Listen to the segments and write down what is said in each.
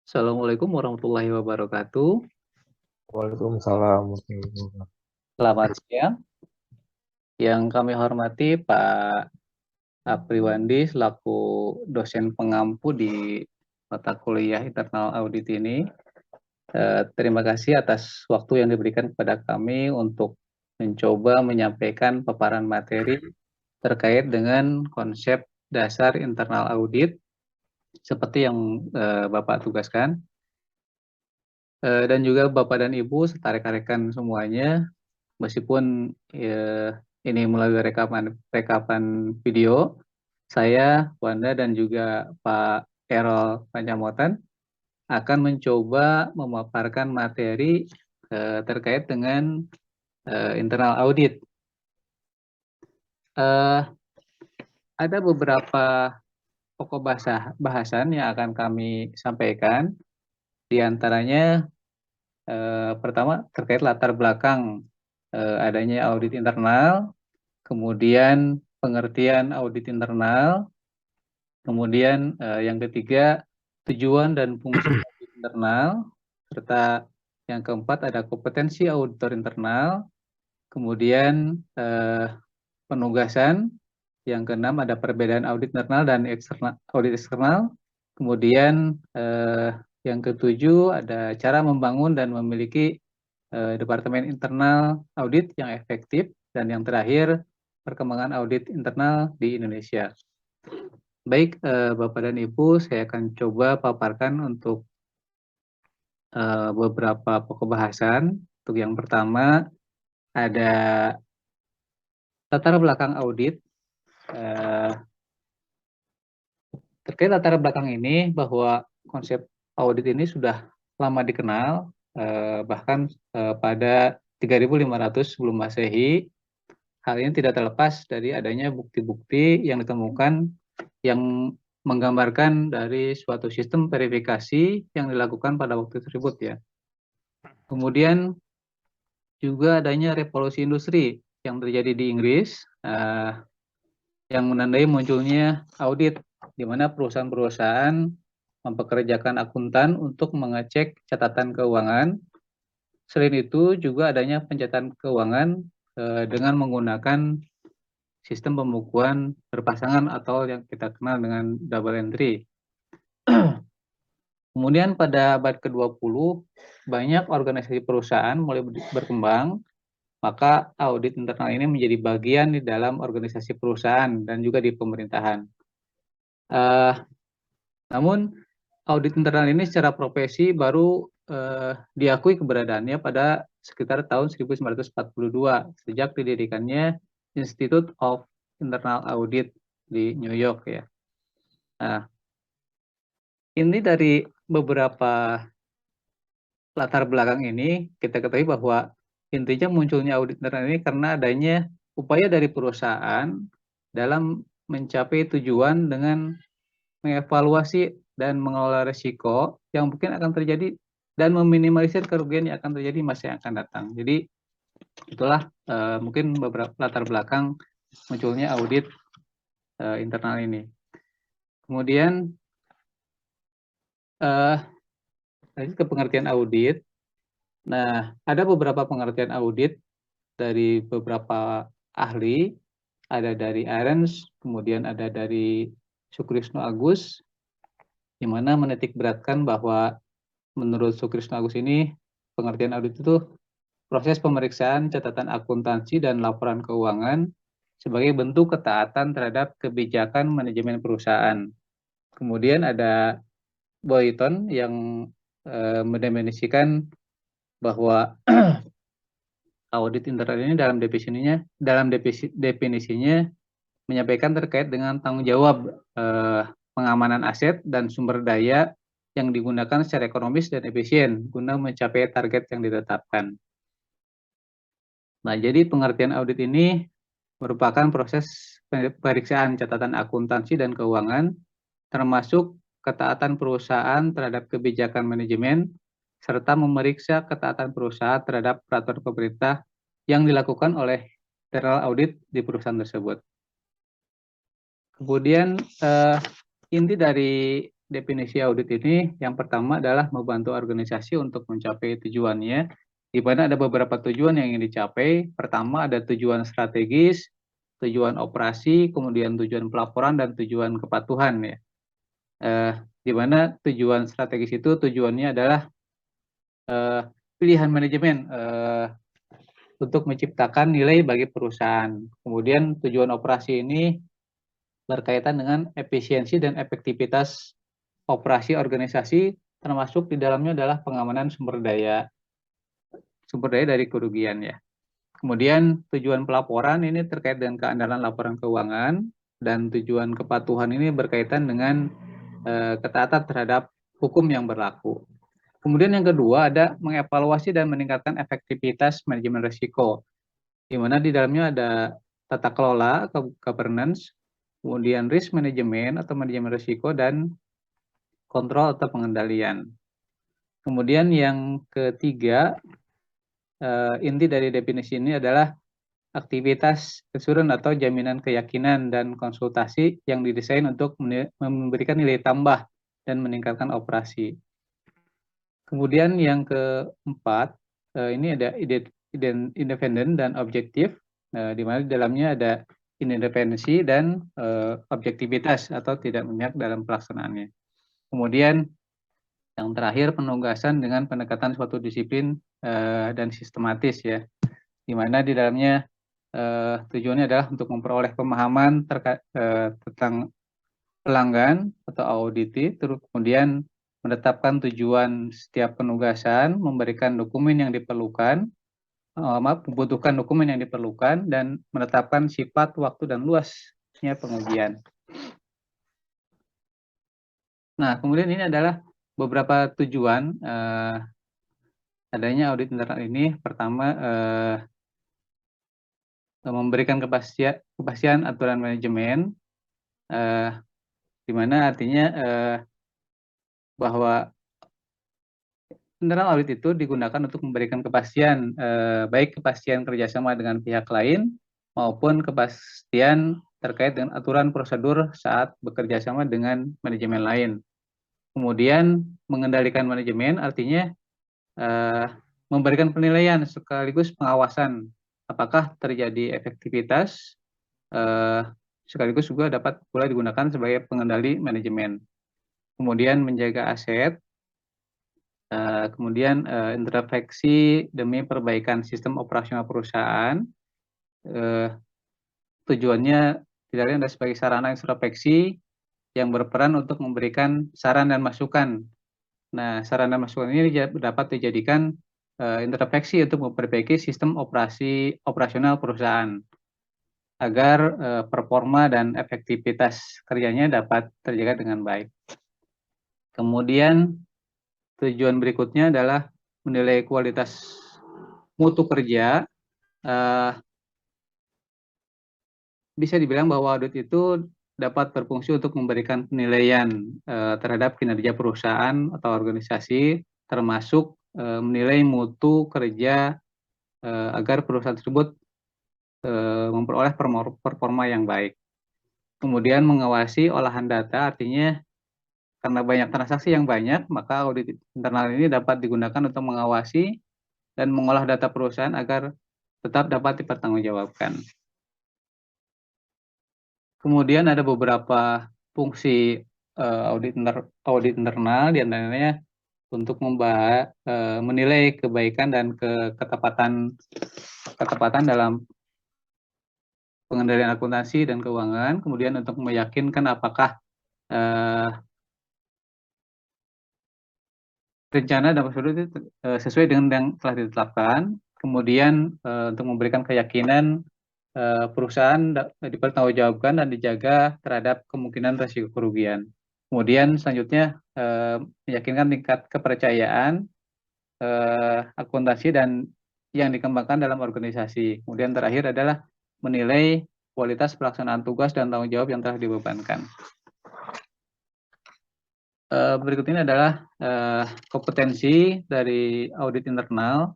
Assalamualaikum warahmatullahi wabarakatuh. Waalaikumsalam warahmatullahi wabarakatuh. Selamat siang. Yang kami hormati Pak Apriwandi selaku dosen pengampu di mata kuliah internal audit ini. Terima kasih atas waktu yang diberikan kepada kami untuk mencoba menyampaikan paparan materi terkait dengan konsep dasar internal audit seperti yang Bapak tugaskan. Dan juga Bapak dan Ibu serta rekan-rekan semuanya, meskipun ini melalui rekapan video, saya, Wanda, dan juga Pak Errol Pancamotan akan mencoba memaparkan materi terkait dengan internal audit. Ada beberapa pokok bahasan yang akan kami sampaikan, di antaranya pertama terkait latar belakang adanya audit internal, kemudian pengertian audit internal, kemudian yang ketiga tujuan dan fungsi audit internal, serta yang keempat ada kompetensi auditor internal, kemudian penugasan, yang keenam ada perbedaan audit internal dan audit eksternal, kemudian yang ketujuh ada cara membangun dan memiliki departemen internal audit yang efektif, dan yang terakhir perkembangan audit internal di Indonesia. Baik, Bapak dan Ibu, saya akan coba paparkan untuk beberapa pokok bahasan. Untuk yang pertama, ada latar belakang audit. Terkait latar belakang ini, bahwa konsep audit ini sudah lama dikenal, bahkan pada 3500 sebelum Masehi. Hal ini tidak terlepas dari adanya bukti-bukti yang ditemukan yang menggambarkan dari suatu sistem verifikasi yang dilakukan pada waktu tersebut ya. Kemudian juga adanya revolusi industri yang terjadi di Inggris yang menandai munculnya audit, di mana perusahaan-perusahaan mempekerjakan akuntan untuk mengecek catatan keuangan. Selain itu juga adanya pencatatan keuangan dengan menggunakan sistem pembukuan berpasangan atau yang kita kenal dengan double entry. Kemudian pada abad ke-20, banyak organisasi perusahaan mulai berkembang, maka audit internal ini menjadi bagian di dalam organisasi perusahaan dan juga di pemerintahan. Namun, audit internal ini secara profesi baru diakui keberadaannya pada sekitar tahun 1942, sejak didirikannya Institute of Internal Audit di New York ya. Nah, ini dari beberapa latar belakang ini kita ketahui bahwa intinya munculnya audit internal ini karena adanya upaya dari perusahaan dalam mencapai tujuan dengan mengevaluasi dan mengelola risiko yang mungkin akan terjadi dan meminimalisir kerugian yang akan terjadi masa yang akan datang. Jadi itulah mungkin beberapa latar belakang munculnya audit internal ini. Kemudian ke pengertian audit. Nah, ada beberapa pengertian audit dari beberapa ahli, ada dari Ahrens, kemudian ada dari Sukrisno Agus, di mana menitik beratkan bahwa menurut Sukrisno Agus ini, pengertian audit itu proses pemeriksaan catatan akuntansi dan laporan keuangan sebagai bentuk ketaatan terhadap kebijakan manajemen perusahaan. Kemudian ada Boyton yang mendefinisikan bahwa audit internal ini dalam definisinya menyampaikan terkait dengan tanggung jawab pengamanan aset dan sumber daya yang digunakan secara ekonomis dan efisien guna mencapai target yang ditetapkan. Nah, jadi pengertian audit ini merupakan proses pemeriksaan catatan akuntansi dan keuangan, termasuk ketaatan perusahaan terhadap kebijakan manajemen, serta memeriksa ketaatan perusahaan terhadap peraturan pemerintah yang dilakukan oleh internal audit di perusahaan tersebut. Kemudian inti dari definisi audit ini yang pertama adalah membantu organisasi untuk mencapai tujuannya, di mana ada beberapa tujuan yang ingin dicapai. Pertama ada tujuan strategis, tujuan operasi, kemudian tujuan pelaporan, dan tujuan kepatuhan ya. Di mana tujuan strategis itu tujuannya adalah pilihan manajemen untuk menciptakan nilai bagi perusahaan. Kemudian tujuan operasi ini berkaitan dengan efisiensi dan efektivitas operasi organisasi, termasuk di dalamnya adalah pengamanan sumber daya dari kerugian ya. Kemudian tujuan pelaporan ini terkait dengan keandalan laporan keuangan, dan tujuan kepatuhan ini berkaitan dengan ketaatan terhadap hukum yang berlaku. Kemudian yang kedua ada mengevaluasi dan meningkatkan efektivitas manajemen risiko, di mana di dalamnya ada tata kelola, governance, kemudian risk management atau manajemen risiko, dan kontrol atau pengendalian. Kemudian yang ketiga, inti dari definisi ini adalah aktivitas assurance atau jaminan keyakinan dan konsultasi yang didesain untuk memberikan nilai tambah dan meningkatkan operasi. Kemudian yang keempat, ini ada independen dan objektif, di mana di dalamnya ada independensi dan objektivitas atau tidak memihak dalam pelaksanaannya. Kemudian yang terakhir penugasan dengan pendekatan suatu disiplin dan sistematis ya, di mana di dalamnya tujuannya adalah untuk memperoleh pemahaman tentang pelanggan atau auditi, terus kemudian menetapkan tujuan setiap penugasan, memberikan dokumen yang diperlukan, membutuhkan dokumen yang diperlukan, dan menetapkan sifat, waktu, dan luasnya pengujian. Nah, kemudian ini adalah beberapa tujuan adanya audit internal ini. Pertama, memberikan kepastian aturan manajemen, di mana artinya bahwa internal audit itu digunakan untuk memberikan kepastian, baik kepastian kerjasama dengan pihak lain maupun kepastian terkait dengan aturan prosedur saat bekerja sama dengan manajemen lain. Kemudian mengendalikan manajemen artinya memberikan penilaian sekaligus pengawasan apakah terjadi efektivitas, sekaligus juga dapat pula digunakan sebagai pengendali manajemen. Kemudian menjaga aset, kemudian introspeksi demi perbaikan sistem operasional perusahaan. Tujuannya tidak lain adalah sebagai sarana introspeksi yang berperan untuk memberikan saran dan masukan. Nah, saran dan masukan ini dapat dijadikan introspeksi untuk memperbaiki sistem operasional perusahaan agar performa dan efektivitas kerjanya dapat terjaga dengan baik. Kemudian tujuan berikutnya adalah menilai kualitas mutu kerja. Bisa dibilang bahwa audit itu dapat berfungsi untuk memberikan penilaian terhadap kinerja perusahaan atau organisasi, termasuk menilai mutu kerja agar perusahaan tersebut memperoleh performa yang baik. Kemudian mengawasi olahan data, artinya karena banyak transaksi yang banyak, maka audit internal ini dapat digunakan untuk mengawasi dan mengolah data perusahaan agar tetap dapat dipertanggungjawabkan. Kemudian ada beberapa fungsi audit internal, di antaranya untuk menilai kebaikan dan ketepatan dalam pengendalian akuntansi dan keuangan, kemudian untuk meyakinkan apakah rencana dan prosedur itu sesuai dengan yang telah ditetapkan, kemudian untuk memberikan keyakinan perusahaan dipertanggungjawabkan dan dijaga terhadap kemungkinan risiko kerugian. Kemudian selanjutnya meyakinkan tingkat kepercayaan akuntansi dan yang dikembangkan dalam organisasi. Kemudian terakhir adalah menilai kualitas pelaksanaan tugas dan tanggung jawab yang telah dibebankan. Berikut ini adalah kompetensi dari audit internal.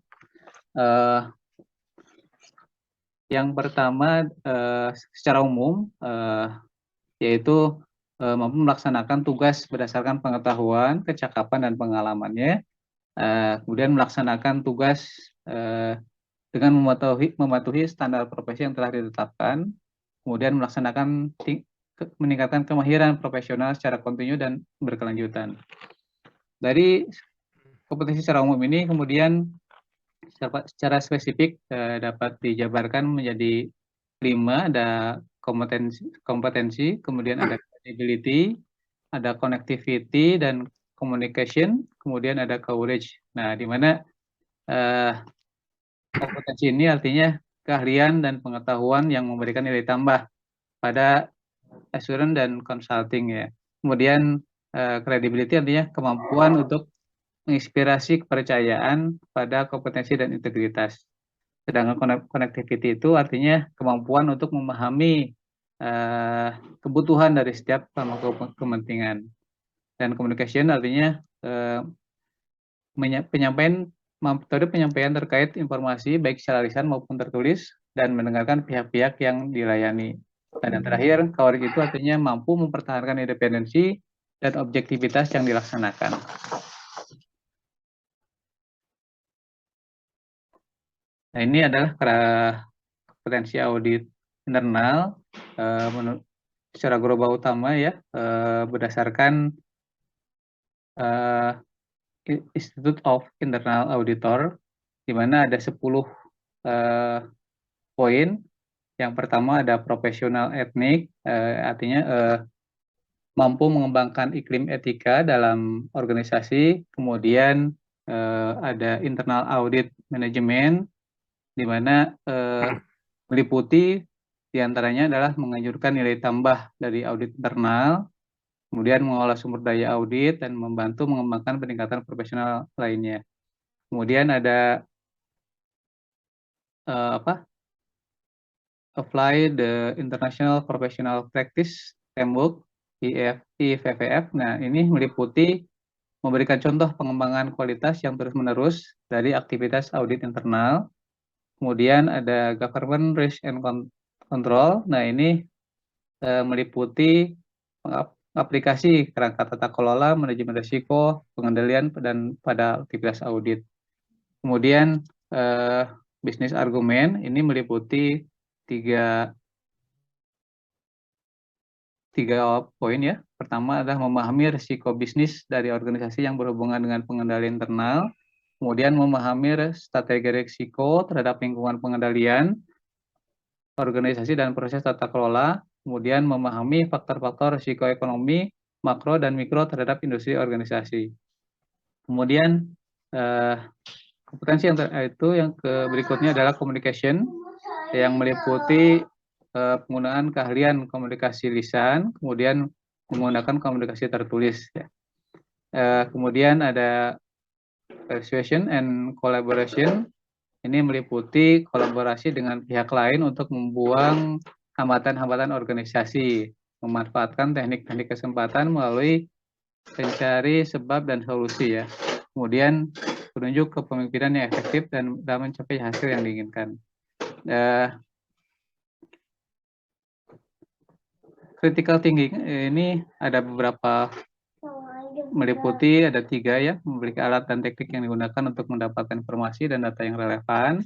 Yang pertama secara umum yaitu mampu melaksanakan tugas berdasarkan pengetahuan, kecakapan, dan pengalamannya, kemudian melaksanakan tugas dengan mematuhi standar profesi yang telah ditetapkan, kemudian meningkatkan kemahiran profesional secara kontinu dan berkelanjutan. Dari kompetensi secara umum ini kemudian secara spesifik dapat dijabarkan menjadi 5, ada kompetensi, kemudian ada credibility, ada connectivity dan communication, kemudian ada courage. Nah, di mana kompetensi ini artinya keahlian dan pengetahuan yang memberikan nilai tambah pada assurance dan consulting ya. Kemudian credibility artinya kemampuan untuk menginspirasi kepercayaan pada kompetensi dan integritas. Sedangkan connectivity itu artinya kemampuan untuk memahami kebutuhan dari setiap pemangku kepentingan. Dan communication artinya metode penyampaian terkait informasi baik secara lisan maupun tertulis dan mendengarkan pihak-pihak yang dilayani. Dan yang terakhir, courage itu artinya mampu mempertahankan independensi dan objektivitas yang dilaksanakan. Nah, ini adalah kompetensi audit internal secara global utama ya, berdasarkan Institute of Internal Auditor, di mana ada 10 poin. Yang pertama ada profesional etnik, artinya mampu mengembangkan iklim etika dalam organisasi. Kemudian ada internal audit manajemen, di mana meliputi diantaranya adalah menganjurkan nilai tambah dari audit internal, kemudian mengolah sumber daya audit, dan membantu mengembangkan peningkatan profesional lainnya. Kemudian ada apply the International Professional Practice Framework, IFPF. Nah, ini meliputi memberikan contoh pengembangan kualitas yang terus-menerus dari aktivitas audit internal. Kemudian ada Government Risk and Control. Nah, ini meliputi aplikasi kerangka tata kelola, manajemen risiko, pengendalian dan pada aktivitas audit. Kemudian bisnis argumen ini meliputi tiga poin ya. Pertama adalah memahami risiko bisnis dari organisasi yang berhubungan dengan pengendalian internal, kemudian memahami strategi risiko terhadap lingkungan pengendalian, organisasi dan proses tata kelola, kemudian memahami faktor-faktor risiko ekonomi, makro dan mikro terhadap industri organisasi. Kemudian kompetensi yang berikutnya adalah communication, yang meliputi penggunaan keahlian komunikasi lisan, kemudian menggunakan komunikasi tertulis. Ya. Kemudian ada persuasion and collaboration. Ini meliputi kolaborasi dengan pihak lain untuk membuang hambatan-hambatan organisasi, memanfaatkan teknik-teknik kesempatan melalui mencari sebab dan solusi ya. Kemudian menunjuk kepemimpinan yang efektif dan mencapai hasil yang diinginkan. Critical thinking ini ada beberapa, meliputi ada 3 ya, memiliki alat dan teknik yang digunakan untuk mendapatkan informasi dan data yang relevan,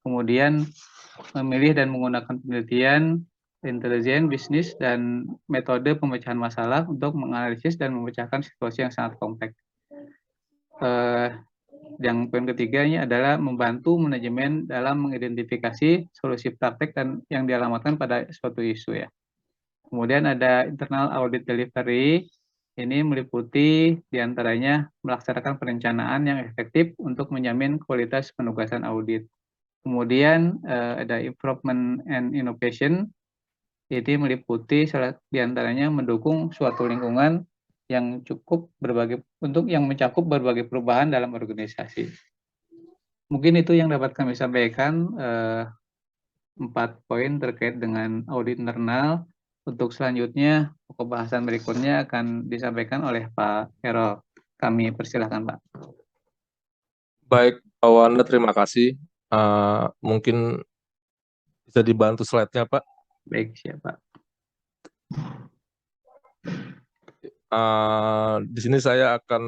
kemudian memilih dan menggunakan penelitian, intelijen, bisnis, dan metode pemecahan masalah untuk menganalisis dan memecahkan situasi yang sangat kompleks. Yang poin ketiganya adalah membantu manajemen dalam mengidentifikasi solusi praktek dan yang dialamatkan pada suatu isu ya. Kemudian ada internal audit delivery, ini meliputi diantaranya melaksanakan perencanaan yang efektif untuk menjamin kualitas penugasan audit. Kemudian ada improvement and innovation, ini meliputi diantaranya mendukung suatu lingkungan yang mencakup berbagai perubahan dalam organisasi. Mungkin itu yang dapat kami sampaikan, 4 poin terkait dengan audit internal. Untuk selanjutnya, pembahasan berikutnya akan disampaikan oleh Pak Herold. Kami persilahkan, Pak. Baik, Pak Wanda, terima kasih. Mungkin bisa dibantu slide-nya, Pak. Baik, siap, Pak. Di sini saya akan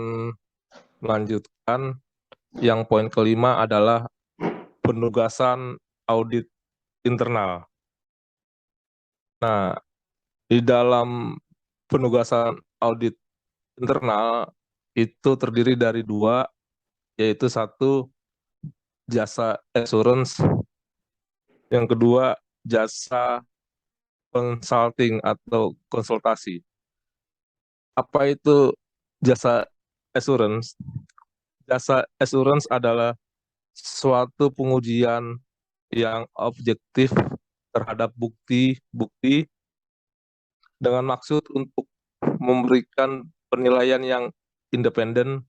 melanjutkan yang poin kelima adalah penugasan audit internal. Nah, di dalam penugasan audit internal itu terdiri dari dua, yaitu satu jasa assurance, yang kedua jasa consulting atau konsultasi. Apa itu jasa assurance? Jasa assurance adalah suatu pengujian yang objektif terhadap bukti-bukti dengan maksud untuk memberikan penilaian yang independen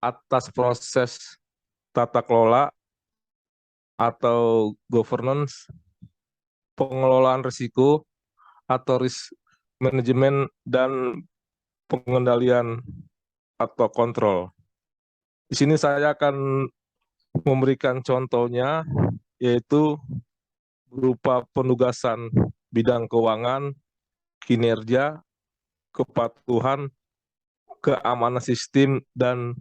atas proses tata kelola atau governance, pengelolaan risiko atau risk management, dan pengendalian atau kontrol. Di sini saya akan memberikan contohnya, yaitu berupa penugasan bidang keuangan, kinerja, kepatuhan, keamanan sistem, dan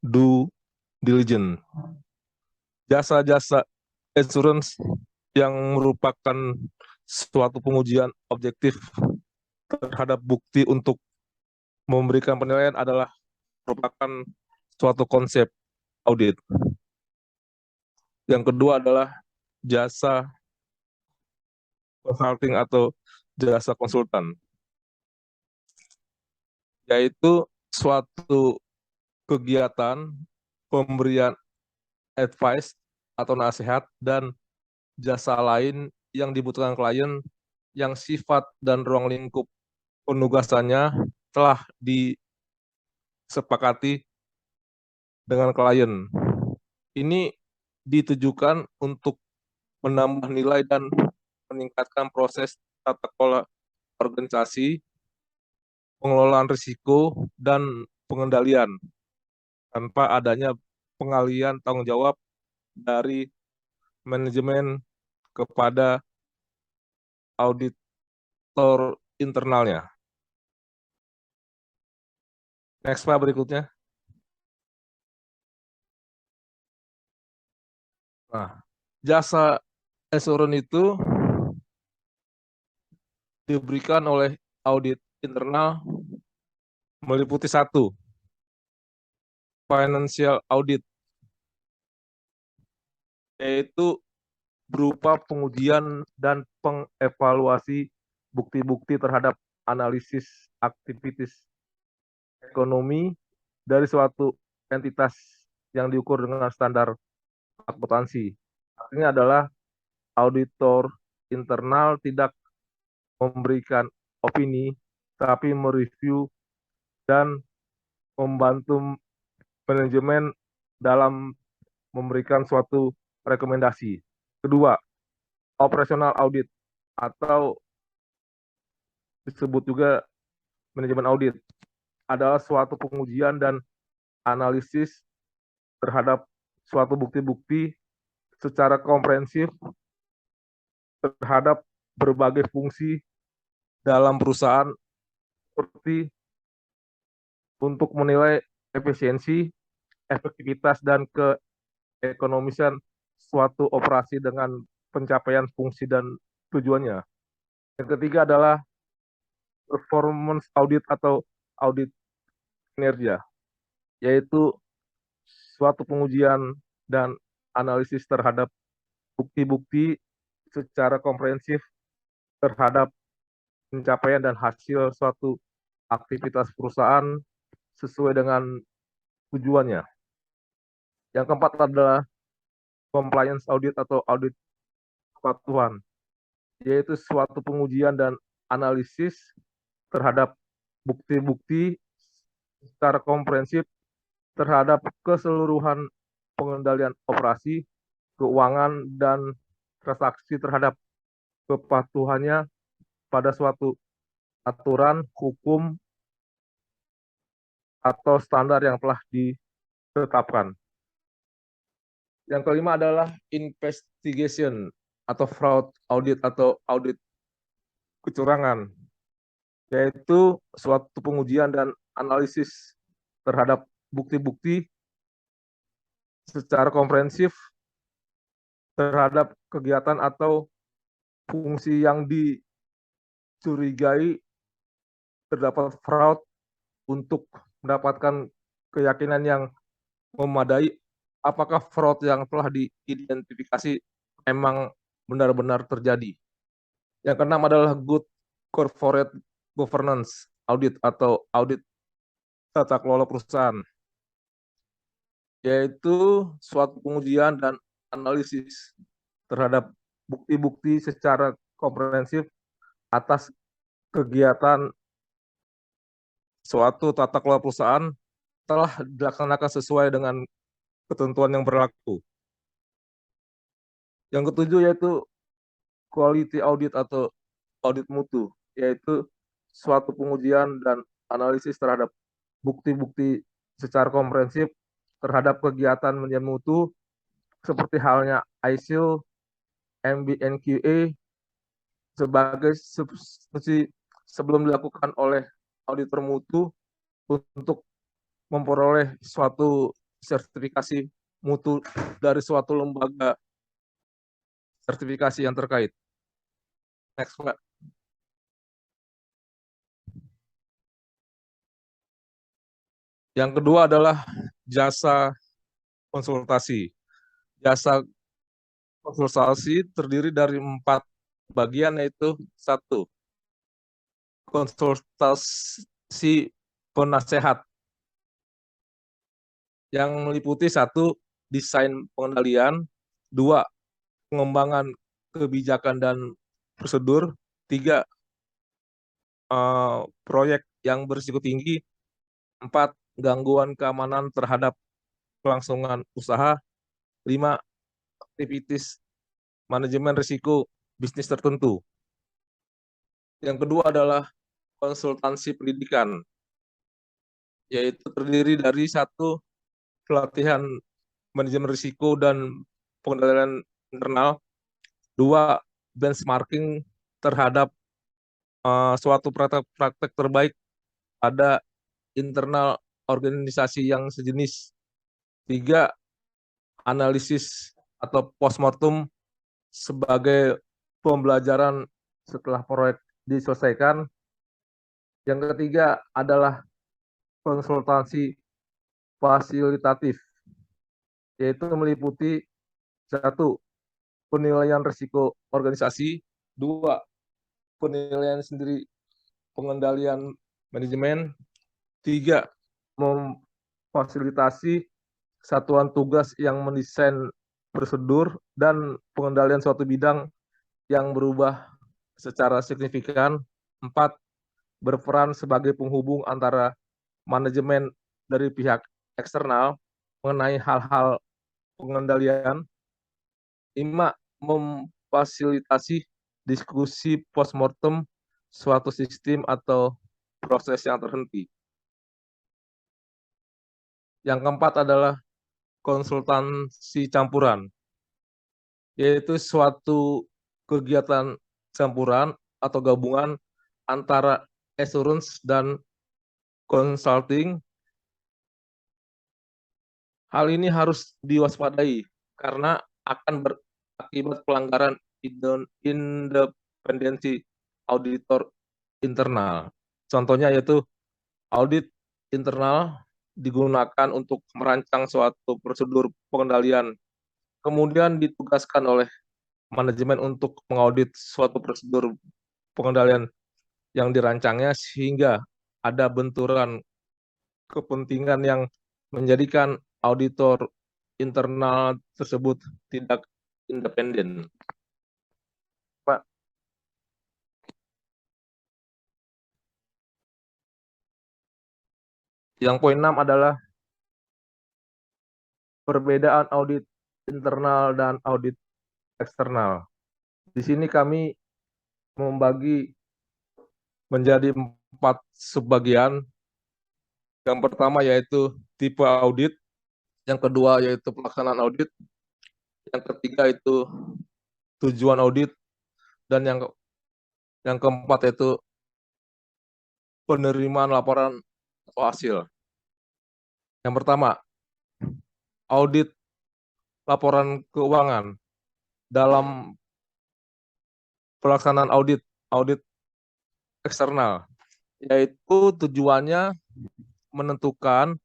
due diligence. Jasa-jasa assurance yang merupakan suatu pengujian objektif terhadap bukti untuk memberikan penilaian adalah merupakan suatu konsep audit. Yang kedua adalah jasa consulting atau jasa konsultan, yaitu suatu kegiatan pemberian advice atau nasihat dan jasa lain yang dibutuhkan klien yang sifat dan ruang lingkup penugasannya telah disepakati dengan klien. Ini ditujukan untuk menambah nilai dan meningkatkan proses tata kelola organisasi, pengelolaan risiko, dan pengendalian tanpa adanya pengalihan tanggung jawab dari manajemen kepada auditor internalnya. Next, Pak, berikutnya. Nah, jasa assurance itu diberikan oleh audit internal meliputi satu, financial audit, yaitu berupa pengujian dan pengevaluasi bukti-bukti terhadap analisis aktivitas ekonomi dari suatu entitas yang diukur dengan standar akuntansi. Artinya adalah auditor internal tidak memberikan opini, tapi mereview dan membantu manajemen dalam memberikan suatu rekomendasi. Kedua, operational audit atau disebut juga manajemen audit adalah suatu pengujian dan analisis terhadap suatu bukti-bukti secara komprehensif terhadap berbagai fungsi dalam perusahaan, seperti untuk menilai efisiensi, efektivitas, dan keekonomisan suatu operasi dengan pencapaian fungsi dan tujuannya. Yang ketiga adalah performance audit atau audit kinerja, yaitu suatu pengujian dan analisis terhadap bukti-bukti secara komprehensif terhadap pencapaian dan hasil suatu aktivitas perusahaan sesuai dengan tujuannya. Yang keempat adalah compliance audit atau audit kepatuhan, yaitu suatu pengujian dan analisis terhadap bukti-bukti secara komprehensif terhadap keseluruhan pengendalian operasi, keuangan, dan transaksi terhadap kepatuhannya pada suatu aturan, hukum, atau standar yang telah ditetapkan. Yang kelima adalah investigation atau fraud audit atau audit kecurangan, yaitu suatu pengujian dan analisis terhadap bukti-bukti secara komprehensif terhadap kegiatan atau fungsi yang dicurigai terdapat fraud untuk mendapatkan keyakinan yang memadai apakah fraud yang telah diidentifikasi memang benar-benar terjadi. Yang keenam adalah good corporate governance audit atau audit tata kelola perusahaan, yaitu suatu pengujian dan analisis terhadap bukti-bukti secara komprehensif atas kegiatan suatu tata kelola perusahaan telah dilaksanakan sesuai dengan ketentuan yang berlaku. Yang ketujuh yaitu quality audit atau audit mutu, yaitu suatu pengujian dan analisis terhadap bukti-bukti secara komprehensif terhadap kegiatan manajemen mutu seperti halnya ISO, MBNQA sebagai substitusi sebelum dilakukan oleh auditor mutu untuk memperoleh suatu sertifikasi mutu dari suatu lembaga sertifikasi yang terkait. Next, Pak. Yang kedua adalah jasa konsultasi. Jasa konsultasi terdiri dari 4 bagian, yaitu 1. Konsultasi penasehat yang meliputi 1. Desain pengendalian, 2. Pengembangan kebijakan dan prosedur, 3. Proyek yang berisiko tinggi, 4. Gangguan keamanan terhadap kelangsungan usaha, 5. Aktivitas manajemen risiko bisnis tertentu. Yang kedua adalah konsultansi pendidikan, yaitu terdiri dari 1. Pelatihan manajemen risiko dan pengendalian internal, 2. Benchmarking terhadap suatu praktek terbaik pada internal organisasi yang sejenis, 3. Analisis atau postmortem sebagai pembelajaran setelah proyek diselesaikan. Yang ketiga adalah konsultasi fasilitatif, yaitu meliputi 1. Penilaian risiko organisasi, 2. Penilaian sendiri pengendalian manajemen, 3. Memfasilitasi satuan tugas yang mendesain prosedur dan pengendalian suatu bidang yang berubah secara signifikan, 4. Berperan sebagai penghubung antara manajemen dari pihak eksternal mengenai hal-hal pengendalian, 5. Memfasilitasi diskusi postmortem suatu sistem atau proses yang terhenti. Yang keempat adalah konsultansi campuran, yaitu suatu kegiatan campuran atau gabungan antara assurance dan consulting. Hal ini harus diwaspadai karena akan berakibat pelanggaran independensi auditor internal. Contohnya yaitu audit internal digunakan untuk merancang suatu prosedur pengendalian, kemudian ditugaskan oleh manajemen untuk mengaudit suatu prosedur pengendalian yang dirancangnya sehingga ada benturan kepentingan yang menjadikan auditor internal tersebut tidak independen. Pak. Yang poin 6 adalah perbedaan audit internal dan audit eksternal. Di sini kami membagi menjadi 4 subbagian. Yang pertama yaitu tipe audit, yang kedua yaitu pelaksanaan audit, yang ketiga itu tujuan audit, dan yang keempat yaitu penerimaan laporan atau hasil. Yang pertama, audit laporan keuangan. Dalam pelaksanaan audit eksternal, yaitu tujuannya menentukan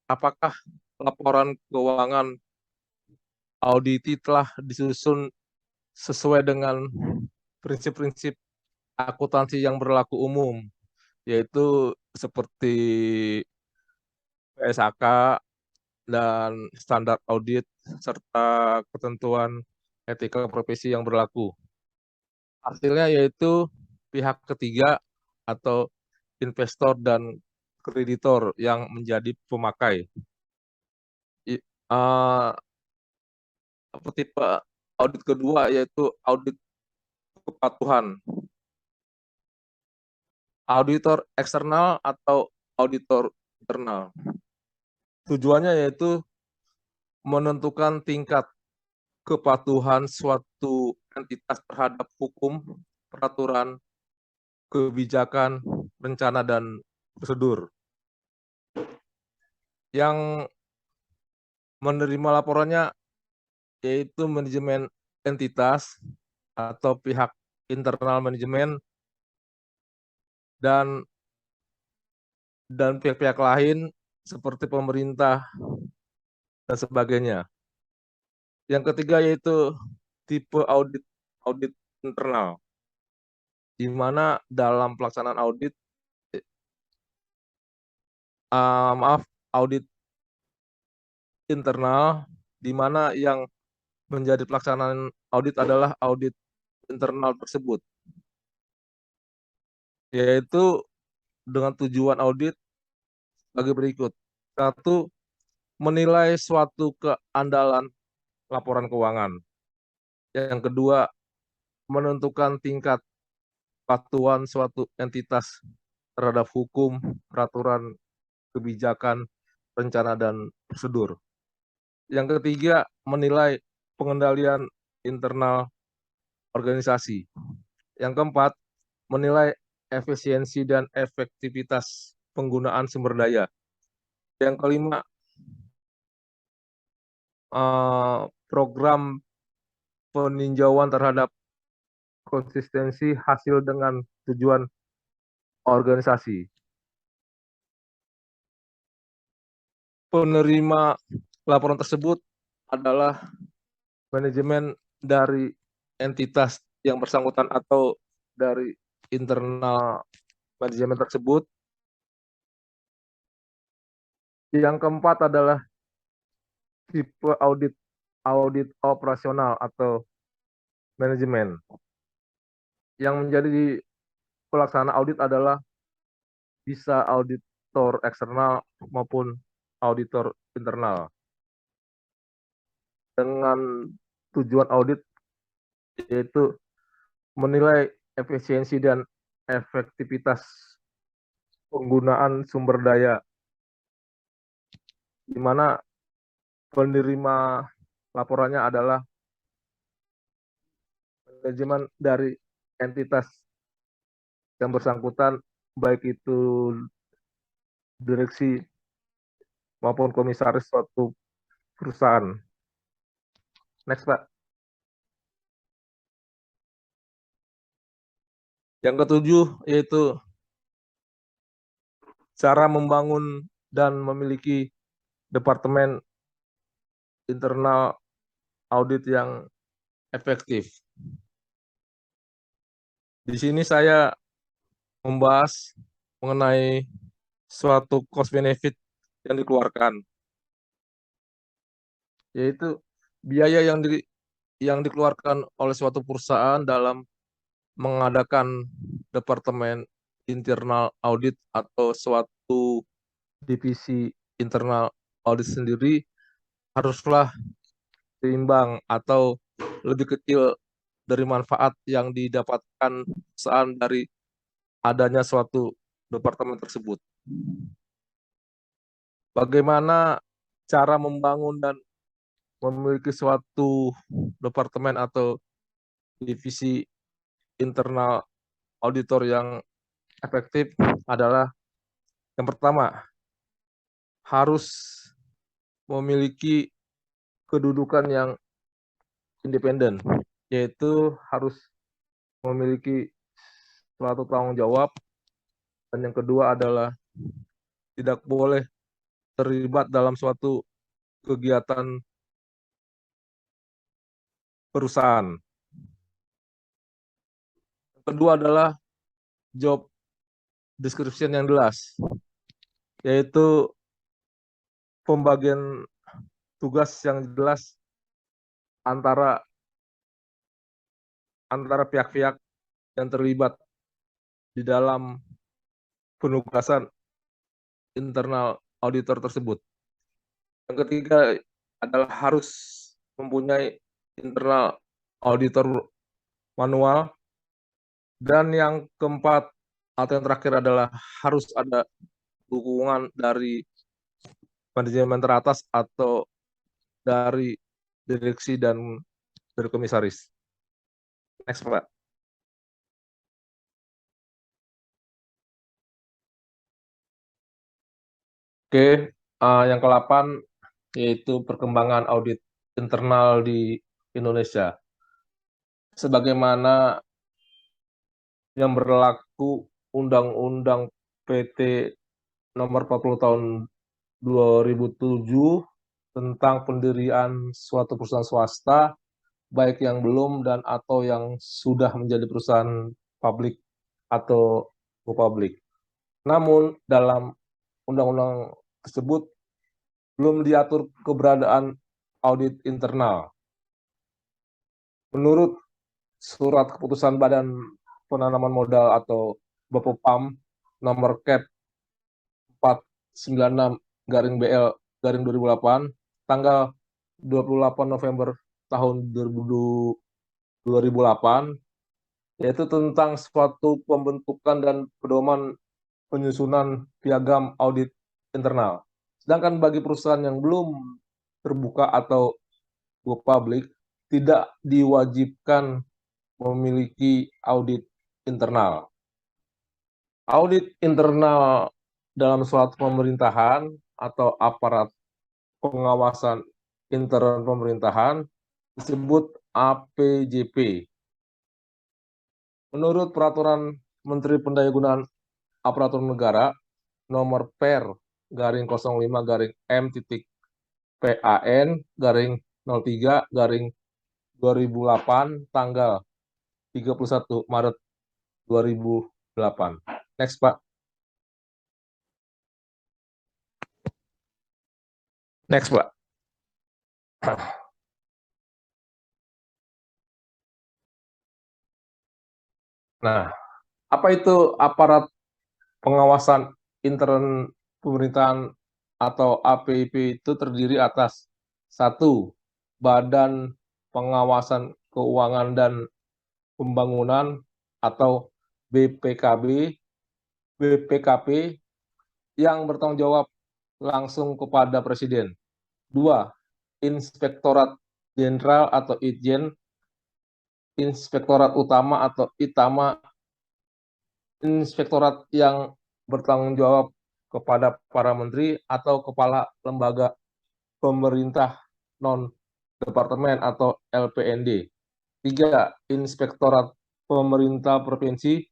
apakah laporan keuangan auditi telah disusun sesuai dengan prinsip-prinsip akuntansi yang berlaku umum, yaitu seperti PSAK dan standar audit serta ketentuan etika profesi yang berlaku. Hasilnya yaitu pihak ketiga atau investor dan kreditor yang menjadi pemakai. Tipe audit kedua yaitu audit kepatuhan. Auditor eksternal atau auditor internal. Tujuannya yaitu menentukan tingkat kepatuhan suatu entitas terhadap hukum, peraturan, kebijakan, rencana, dan prosedur. Yang menerima laporannya yaitu manajemen entitas atau pihak internal manajemen dan pihak-pihak lain seperti pemerintah dan sebagainya. Yang ketiga yaitu tipe audit internal, di mana dalam pelaksanaan audit audit internal, di mana yang menjadi pelaksanaan audit adalah audit internal tersebut, yaitu dengan tujuan audit sebagai berikut. Satu, menilai suatu keandalan laporan keuangan. Yang kedua, menentukan tingkat kepatuhan suatu entitas terhadap hukum, peraturan, kebijakan, rencana, dan prosedur. Yang ketiga, menilai pengendalian internal organisasi. Yang keempat, menilai efisiensi dan efektivitas penggunaan sumber daya. Yang kelima, program peninjauan terhadap konsistensi hasil dengan tujuan organisasi. Penerima laporan tersebut adalah manajemen dari entitas yang bersangkutan atau dari internal manajemen tersebut. Yang keempat adalah tipe audit operasional atau manajemen. Yang menjadi pelaksana audit adalah bisa auditor eksternal maupun auditor internal. Dengan tujuan audit yaitu menilai efisiensi dan efektivitas penggunaan sumber daya, di mana penerima laporannya adalah manajemen dari entitas yang bersangkutan, baik itu direksi maupun komisaris suatu perusahaan. Next, Pak. Yang ketujuh yaitu cara membangun dan memiliki departemen internal audit yang efektif. Di sini saya membahas mengenai suatu cost benefit yang dikeluarkan, yaitu biaya yang dikeluarkan oleh suatu perusahaan dalam mengadakan departemen internal audit atau suatu divisi internal audit sendiri haruslah seimbang atau lebih kecil dari manfaat yang didapatkan perusahaan dari adanya suatu departemen tersebut. Bagaimana cara membangun dan memiliki suatu departemen atau divisi internal auditor yang efektif adalah Yang pertama, harus memiliki kedudukan yang independen, yaitu harus memiliki suatu tanggung jawab, dan yang kedua adalah tidak boleh terlibat dalam suatu kegiatan perusahaan. Yang kedua adalah job description yang jelas, yaitu pembagian tugas yang jelas antara pihak-pihak yang terlibat di dalam penugasan internal auditor tersebut. Yang ketiga adalah harus mempunyai internal auditor manual. Dan yang keempat atau yang terakhir adalah harus ada dukungan dari manajemen teratas atau dari direksi dan dari komisaris. Next, Pak. Oke, yang ke-8 yaitu perkembangan audit internal di Indonesia. Sebagaimana yang berlaku Undang-Undang PT Nomor 40 Tahun 2007 tentang pendirian suatu perusahaan swasta, baik yang belum dan atau yang sudah menjadi perusahaan publik atau go public. Namun dalam undang-undang tersebut belum diatur keberadaan audit internal. Menurut surat keputusan Badan Penanaman Modal atau BPOM nomor Cap 496/BL/2008 tanggal 28 November tahun 2008, yaitu tentang suatu pembentukan dan pedoman penyusunan piagam audit internal. Sedangkan bagi perusahaan yang belum terbuka atau go public, tidak diwajibkan memiliki audit internal. Audit internal dalam suatu pemerintahan atau aparat pengawasan intern pemerintahan disebut APJP. Menurut Peraturan Menteri Pendayagunaan Aparatur Negara nomor Per/M-PAN/03/2008 tanggal 31 Maret 2008. Next, Pak. Next, Pak. Nah, apa itu aparat pengawasan intern pemerintahan atau APIP? Itu terdiri atas 1. Badan Pengawasan Keuangan dan Pembangunan atau BPKB yang bertanggung jawab langsung kepada Presiden. 2. Inspektorat Jenderal atau Itjen, Inspektorat Utama atau ITAMA, inspektorat yang bertanggung jawab kepada para menteri atau kepala lembaga pemerintah non-departemen atau LPND. 3. Inspektorat pemerintah provinsi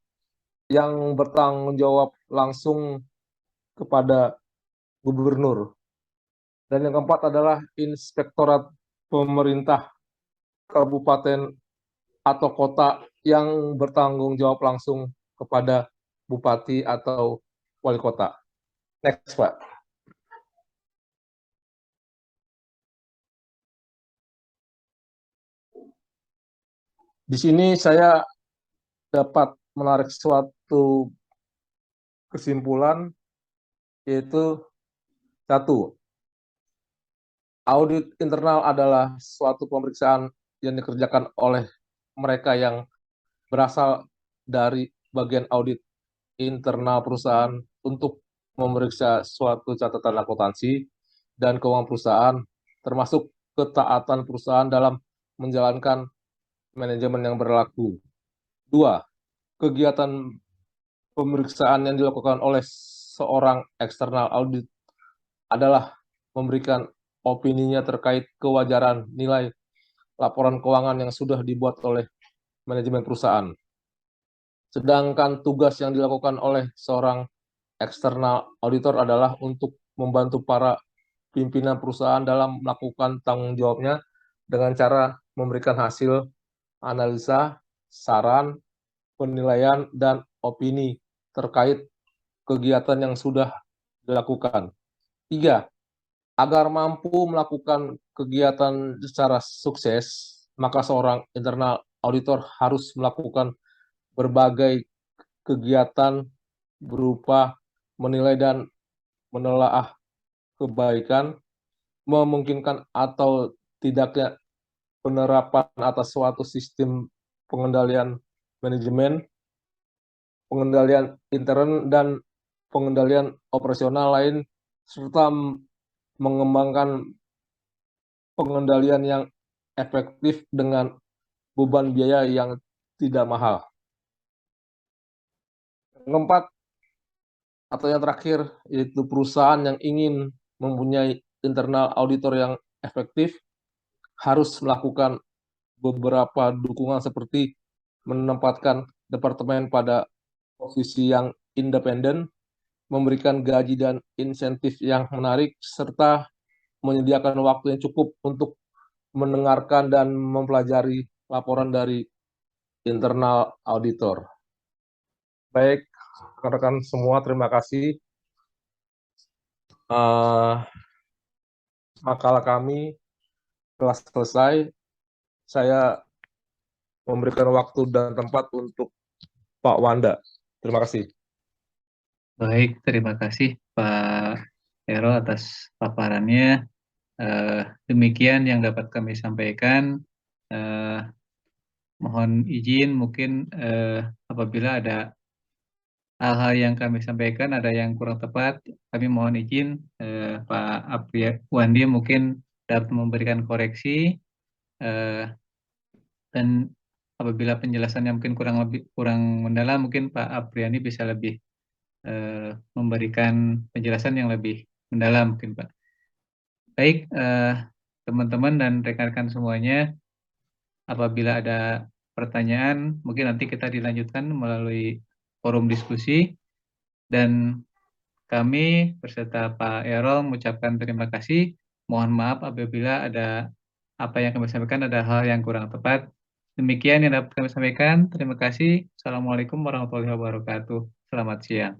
yang bertanggung jawab langsung kepada gubernur. Dan yang keempat adalah inspektorat pemerintah kabupaten atau kota yang bertanggung jawab langsung kepada bupati atau wali kota. Next, Pak. Di sini saya dapat menarik suatu kesimpulan, yaitu 1. Audit internal adalah suatu pemeriksaan yang dikerjakan oleh mereka yang berasal dari bagian audit internal perusahaan untuk memeriksa suatu catatan akuntansi dan keuangan perusahaan, termasuk ketaatan perusahaan dalam menjalankan manajemen yang berlaku. 2. Kegiatan pemeriksaan yang dilakukan oleh seorang eksternal audit adalah memberikan opininya terkait kewajaran nilai laporan keuangan yang sudah dibuat oleh manajemen perusahaan. Sedangkan tugas yang dilakukan oleh seorang eksternal auditor adalah untuk membantu para pimpinan perusahaan dalam melakukan tanggung jawabnya dengan cara memberikan hasil analisa, saran, penilaian, dan opini terkait kegiatan yang sudah dilakukan. 3. Agar mampu melakukan kegiatan secara sukses, maka seorang internal auditor harus melakukan berbagai kegiatan berupa menilai dan menelaah kebaikan, memungkinkan atau tidaknya penerapan atas suatu sistem pengendalian manajemen, pengendalian intern, dan pengendalian operasional lain, serta mengembangkan pengendalian yang efektif dengan beban biaya yang tidak mahal. Yang keempat, atau yang terakhir, yaitu perusahaan yang ingin mempunyai internal auditor yang efektif harus melakukan beberapa dukungan seperti menempatkan departemen pada posisi yang independen, memberikan gaji dan insentif yang menarik, serta menyediakan waktu yang cukup untuk mendengarkan dan mempelajari laporan dari internal auditor. Baik, rekan-rekan semua, terima kasih. Makalah kami telah selesai. Saya memberikan waktu dan tempat untuk Pak Wanda. Terima kasih. Baik, terima kasih Pak Hero atas paparannya. Demikian yang dapat kami sampaikan. Mohon izin mungkin apabila ada hal-hal yang kami sampaikan ada yang kurang tepat, kami mohon izin Pak Wandi mungkin dapat memberikan koreksi dan apabila penjelasannya mungkin kurang mendalam, mungkin Pak Apriani bisa lebih memberikan penjelasan yang lebih mendalam mungkin Pak. Baik, teman-teman dan rekan-rekan semuanya, apabila ada pertanyaan, mungkin nanti kita dilanjutkan melalui forum diskusi, dan kami beserta Pak Erol mengucapkan terima kasih. Mohon maaf apabila ada apa yang kami sampaikan ada hal yang kurang tepat. Demikian yang dapat kami sampaikan. Terima kasih. Assalamualaikum warahmatullahi wabarakatuh. Selamat siang.